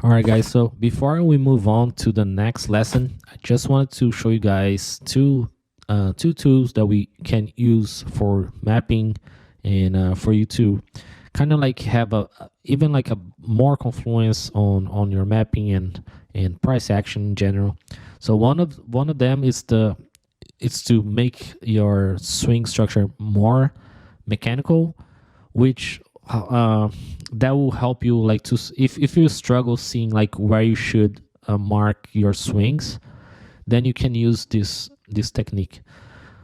All right, guys. So before we move on to the next lesson, I just wanted to show you guys two tools that we can use for mapping and for you to kind of like have a even like a more confluence on your mapping and price action in general. So one of them is it's to make your swing structure more mechanical, which that will help you like to if you struggle seeing like where you should mark your swings, then you can use this technique.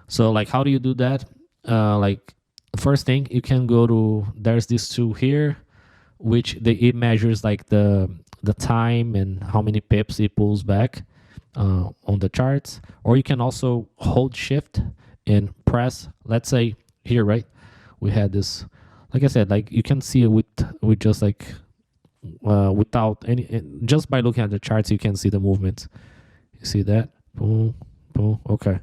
So like how do you do that? Like first thing, you can go to, there's this tool here which it measures like the time and how many pips it pulls back on the charts. Or you can also hold shift and press, let's say here, right? We had this, like I said, like you can see it with just like without any, just by looking at the charts you can see the movement. You see that? Boom, boom. Okay,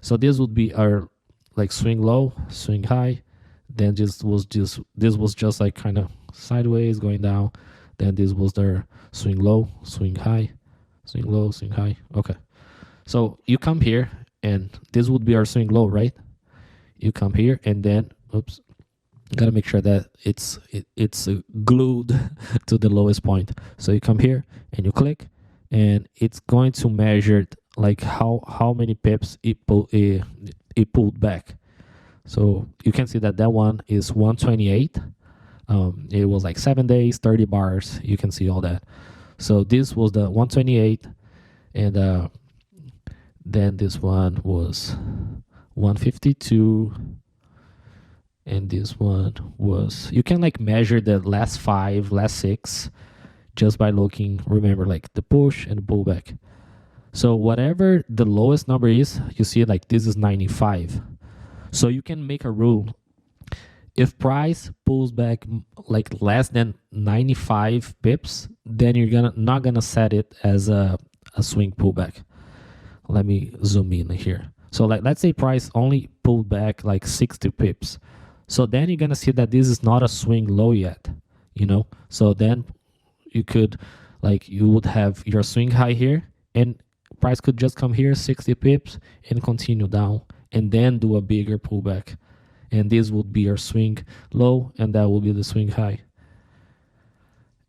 so this would be our like swing low, swing high. Then this was just like kind of sideways going down. Then this was their swing low, swing high, swing low, swing high. Okay, so you come here and this would be our swing low, right? You come here and then oops, gotta make sure that it's glued to the lowest point. So you come here and you click, and it's going to measure like how many pips it pulled back. So you can see that that one is 128. It was like 7 days, 30 bars. You can see all that. So this was the 128, and then this one was 152. And this one was, you can like measure the last 5, last 6 just by looking, remember, like the push and the pullback. So whatever the lowest number is, you see like this is 95. So you can make a rule. If price pulls back like less than 95 pips, then you're not gonna set it as a swing pullback. Let me zoom in here. So like let's say price only pulled back like 60 pips. So then you're gonna see that this is not a swing low yet, you know. So then you could, like, you would have your swing high here, and price could just come here 60 pips and continue down, and then do a bigger pullback, and this would be your swing low, and that will be the swing high.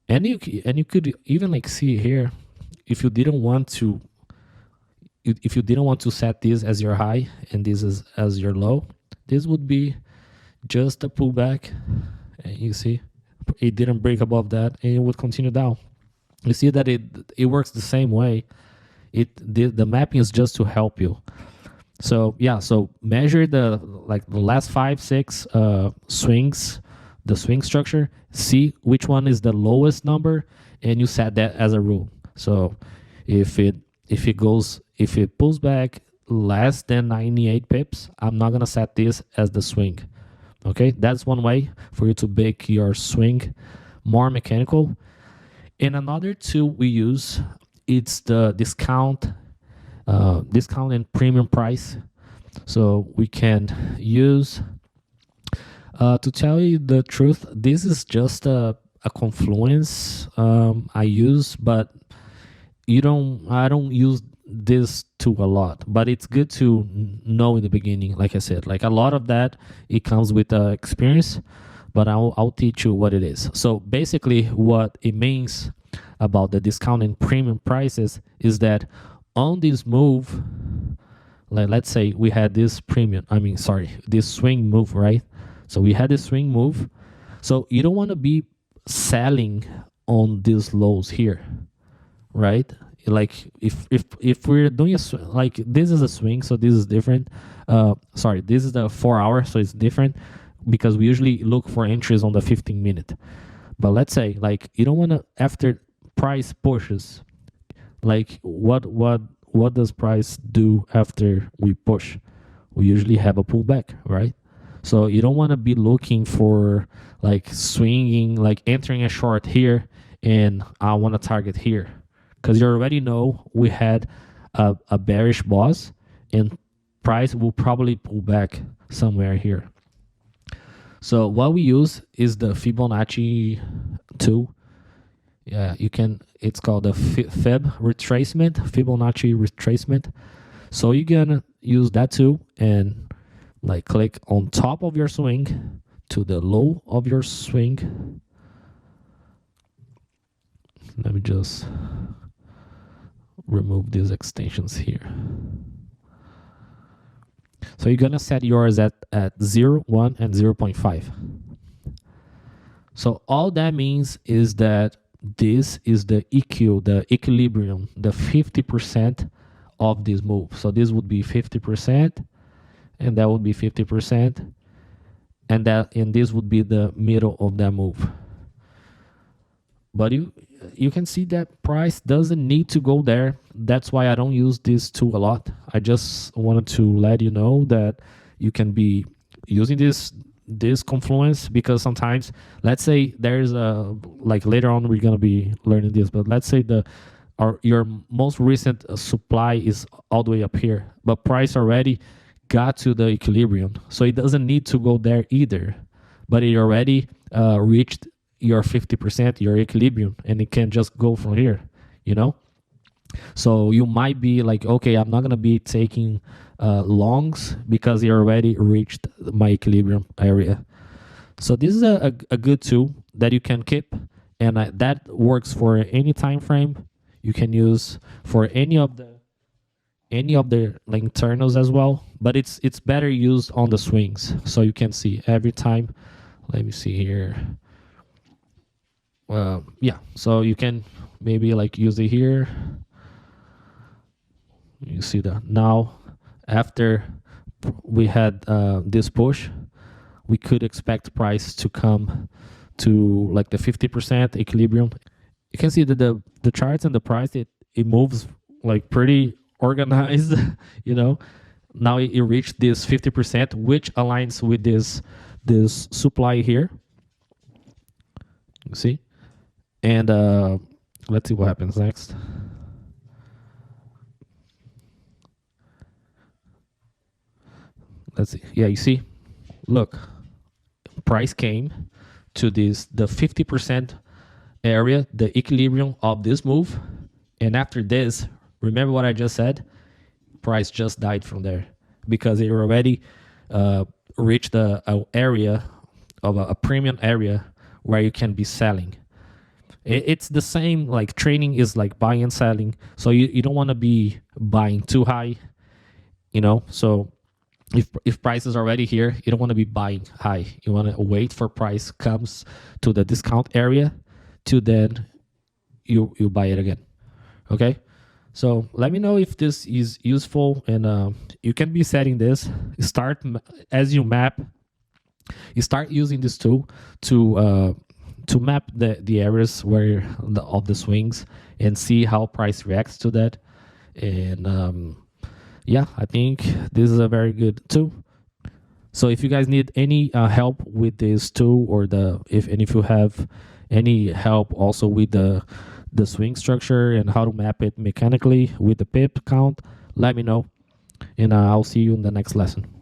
And you could even like see here, if you didn't want to set this as your high and this is as your low, this would be just a pullback, and you see it didn't break above that, and it would continue down. You see that it works the same way. The mapping is just to help you. So yeah, so measure the last 5, 6 swings, the swing structure, see which one is the lowest number, and you set that as a rule. So if it pulls back less than 98 pips, I'm not gonna set this as the swing. Okay, that's one way for you to make your swing more mechanical. And another tool we use, it's the discount and premium price. So we can use, to tell you the truth, this is just a confluence I use, but I don't use this tool a lot, but it's good to know in the beginning. Like I said, like a lot of that, it comes with experience, but I'll teach you what it is. So basically what it means about the discount and premium prices is that on this move, like let's say we had this this swing move, right? So we had this swing move. So you don't want to be selling on these lows here, right? Like if we're doing like this is a swing, so this is different. This is the 4 hour, so it's different because we usually look for entries on the 15-minute. But let's say like you don't want to, after price pushes, like what does price do after we push? We usually have a pullback, right? So you don't want to be looking for like swinging, like entering a short here and I want to target here, because you already know we had a bearish boss and price will probably pull back somewhere here. So what we use is the Fibonacci tool. Yeah, you can. It's called a Fib retracement, Fibonacci retracement. So you're gonna use that too, and like click on top of your swing to the low of your swing. Let me just remove these extensions here. So you're gonna set yours at 0, 1, and 0.5. So all that means is that this is the EQ, the equilibrium, the 50% of this move. So this would be 50%, and that would be 50%, and this would be the middle of that move. But you can see that price doesn't need to go there. That's why I don't use this tool a lot. I just wanted to let you know that you can be using this confluence, because sometimes, let's say there's a, like later on we're gonna be learning this, but let's say your most recent supply is all the way up here, but price already got to the equilibrium, so it doesn't need to go there either, but it already reached your 50%, your equilibrium, and it can just go from here, you know. So you might be like, okay, I'm not gonna be taking longs because it already reached my equilibrium area. So this is a good tool that you can keep, and that works for any time frame. You can use for any of the like internals as well, but it's better used on the swings, so you can see every time. Let me see here. Yeah, so you can maybe like use it here. You see that now, after we had this push, we could expect price to come to like the 50% equilibrium. You can see that the charts and the price, it moves like pretty organized, you know. Now it reached this 50%, which aligns with this supply here. You see, and let's see what happens next. Let's see. Yeah, you see, look, price came to the 50% area, the equilibrium of this move, and after this, remember what I just said, price just died from there because it already reached a area of a premium area where you can be selling. It's the same, like trading is like buying and selling, so you don't want to be buying too high, you know. So if price is already here, you don't want to be buying high. You want to wait for price comes to the discount area to then you buy it again. Okay, so let me know if this is useful, and you can be setting this. Start as you map. You start using this tool to map the areas where of the swings and see how price reacts to that. And yeah, I think this is a very good tool. So if you guys need any help with this tool, or if you have any help also with the swing structure and how to map it mechanically with the pip count, let me know, and I'll see you in the next lesson.